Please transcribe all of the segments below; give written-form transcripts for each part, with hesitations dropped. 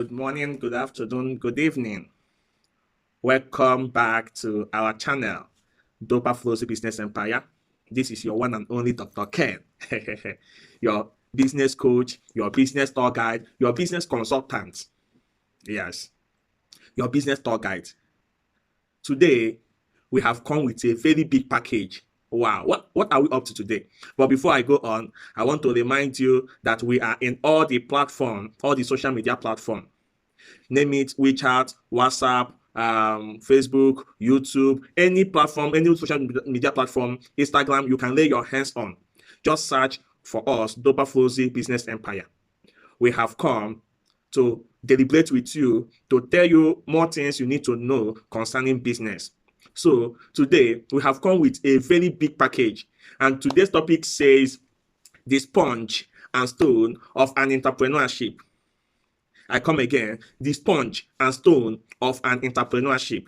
Good morning, good afternoon, good evening. Welcome back to our channel, Dopa Flows Business Empire. This is your one and only Dr. Ken, your business coach, your business tour guide, your business consultant. Yes, your business tour guide. Today, we have come with a very big package. Wow, what are we up to today? But before I go on, I want to remind you that we are in all the platform, all the social media platform. Name it WeChat, WhatsApp, Facebook, YouTube, any platform, any social media platform, Instagram, you can lay your hands on. Just search for us, Dopa Flozy Business Empire. We have come to deliberate with you to tell you more things you need to know concerning business. So today we have come with a very big package, and today's topic says the sponge and stone of an entrepreneurship. I come again, the sponge and stone of an entrepreneurship.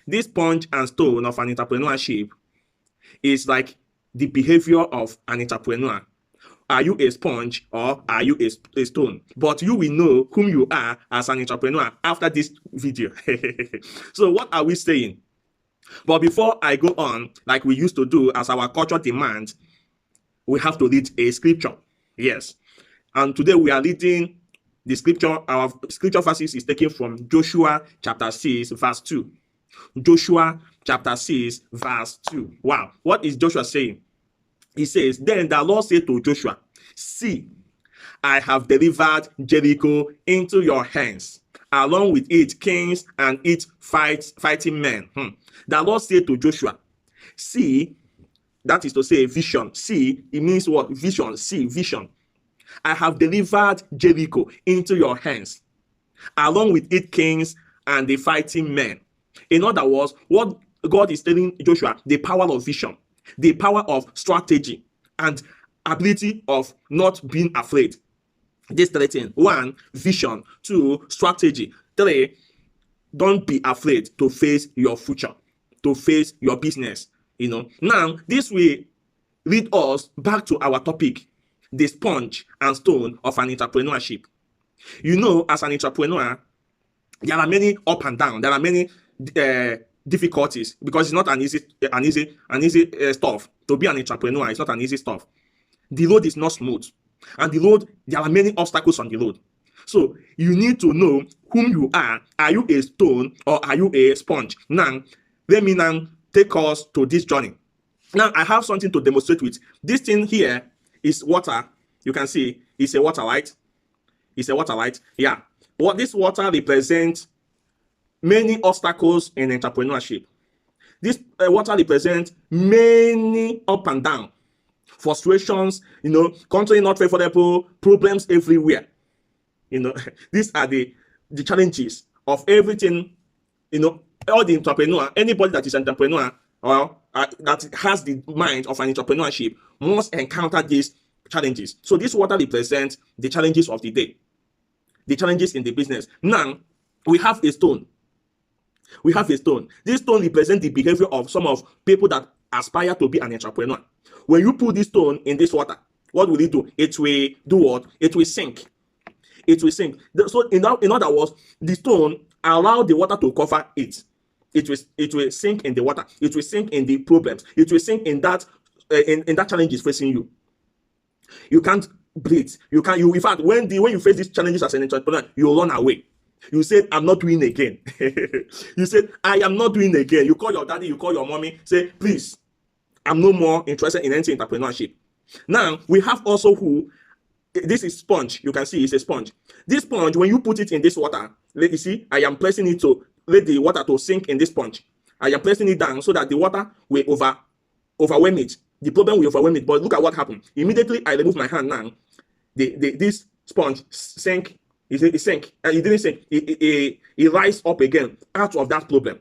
This sponge and stone of an entrepreneurship is like the behavior of an entrepreneur. Are you a sponge or are you a stone? But you will know whom you are as an entrepreneur after this video. So what are we saying? But before I go on, like we used to do as our culture demands, we have to read a scripture. Yes. And today we are reading the scripture. Our scripture verses is taken from Joshua chapter 6, verse 2. Joshua chapter 6, verse 2. Wow. What is Joshua saying? He says, Then the Lord said to Joshua, See, I have delivered Jericho into your hands, along with its kings and its fighting men. The Lord said to Joshua, See, that is to say vision. See, it means what? Vision. See, vision. I have delivered Jericho into your hands, along with its kings and the fighting men. In other words, what God is telling Joshua, the power of vision, the power of strategy, and ability of not being afraid. This three things: one, vision; two, strategy; three, don't be afraid to face your future, to face your business. Now this will lead us back to our topic, the sponge and stone of an entrepreneurship. As an entrepreneur, there are many up and down. There are many difficulties, because it's not an easy stuff to be an entrepreneur. It's not an easy stuff. The road is not smooth, and there are many obstacles on the road. So you need to know whom you are. Are you a stone or are you a sponge? Now, let me take us to this journey. Now, I have something to demonstrate with. This thing here is water. You can see it's a water light. It's a water light. Yeah. What this water represents many obstacles in entrepreneurship. This water represents many up and down, frustrations, country not favorable, problems everywhere. These are the challenges of everything. All the entrepreneur, anybody that is an entrepreneur or that has the mind of an entrepreneurship must encounter these challenges. So this water represents the challenges of the day, the challenges in the business. Now, we have a stone. This stone represents the behavior of some of people that aspire to be an entrepreneur. When you put this stone in this water, what will it do? It will do what? It will sink. It will sink. So in other words, the stone allow the water to cover it. It will sink in the water. It will sink in the problems. It will sink in that challenge is facing you. You can't breathe. In fact, when you face these challenges as an entrepreneur, you run away. You said, I'm not doing again. You said, I am not doing again. You call your daddy, you call your mommy, say, please, I'm no more interested in any entrepreneurship. Now, we have also this is sponge. You can see it's a sponge. This sponge, when you put it in this water, you see, I am pressing it to let the water to sink in this sponge. I am pressing it down so that the water will overwhelm it. The problem will overwhelm it. But look at what happened. Immediately, I remove my hand now. This sponge sank. It sank. It didn't sink. It rise up again out of that problem.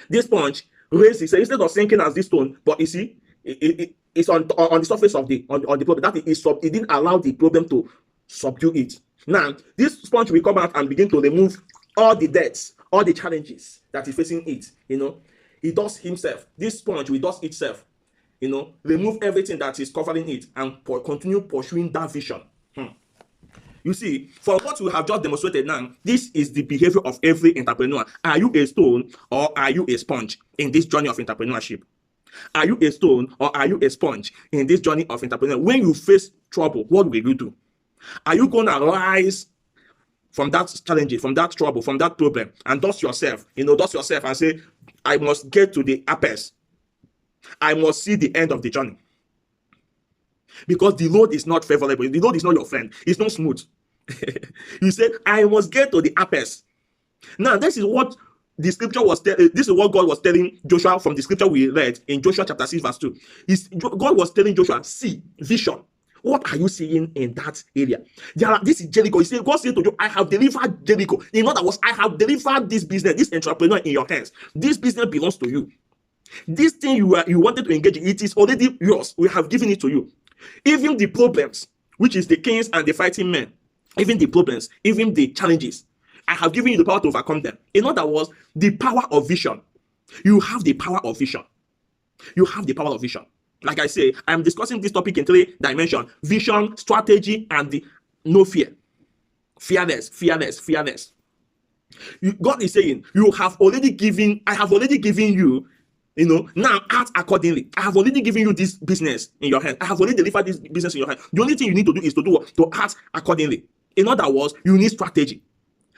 This sponge raised itself instead of sinking as this stone. But you see, it's on the surface of the problem. That it didn't allow the problem to subdue it. Now, this sponge will come out and begin to remove all the debts, all the challenges that is facing it. It does himself. This sponge will does itself. Remove everything that is covering it and continue pursuing that vision. You see, from what we have just demonstrated now, this is the behavior of every entrepreneur. Are you a stone or are you a sponge in this journey of entrepreneurship? Are you a stone or are you a sponge in this journey of entrepreneurship? When you face trouble, what will you do? Are you going to rise from that challenge, from that trouble, from that problem, and dust yourself, and say, I must get to the apex. I must see the end of the journey. Because the road is not favorable. The road is not your friend. It's not smooth. You say, I must get to the apex. Now, this is what the scripture was telling. This is what God was telling Joshua from the scripture we read in Joshua chapter 6, verse 2. God was telling Joshua, see, vision. What are you seeing in that area? This is Jericho. He said, God said to you, I have delivered Jericho. In other words, I have delivered this business, this entrepreneur in your hands. This business belongs to you. This thing you wanted to engage in, it is already yours. We have given it to you. Even the problems, which is the kings and the fighting men, even the problems, even the challenges, I have given you the power to overcome them. In other words, the power of vision. You have the power of vision. You have the power of vision. Like I say, I'm discussing this topic in 3 dimensions: vision, strategy, and the no fear. Fearless. God is saying, I have already given you, now act accordingly. I have already given you this business in your hand. I have already delivered this business in your hand. The only thing you need to do is to act accordingly. In other words, you need strategy.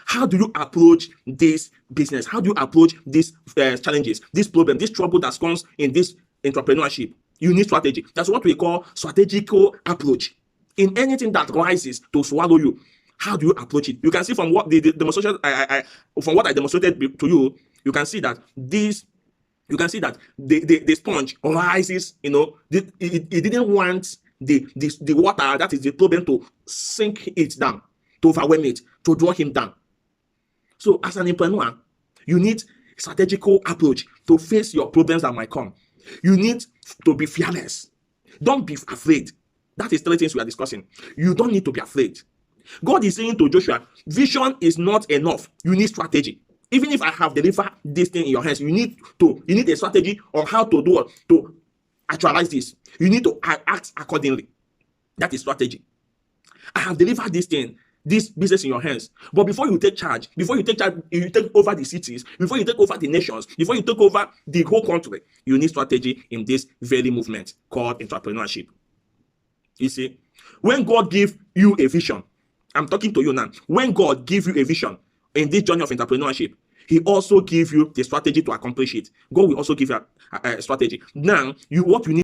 How do you approach this business? How do you approach these challenges, this problem, this trouble that comes in this entrepreneurship? You need strategy. That's what we call strategical approach. In anything that rises to swallow you, how do you approach it? You can see from what the demonstration from what I demonstrated to you, you can see that the sponge rises. It didn't want the water, that is the problem, to sink it down, to overwhelm it, to draw him down. So as an entrepreneur, you need strategical approach to face your problems that might come. You need to be fearless. Don't be afraid. That is 3 things we are discussing. You don't need to be afraid. God is saying to Joshua, vision is not enough. You need strategy. Even if I have delivered this thing in your hands, you need a strategy on how to do it, to actualize this. You need to act accordingly. That is strategy. I have delivered this business in your hands. But before you take charge, you take over the cities, before you take over the nations, before you take over the whole country, you need strategy in this very movement called entrepreneurship. You see, when God gives you a vision, I'm talking to you now. When God gives you a vision in this journey of entrepreneurship, He also gives you the strategy to accomplish it. God will also give you a strategy. Now, what you need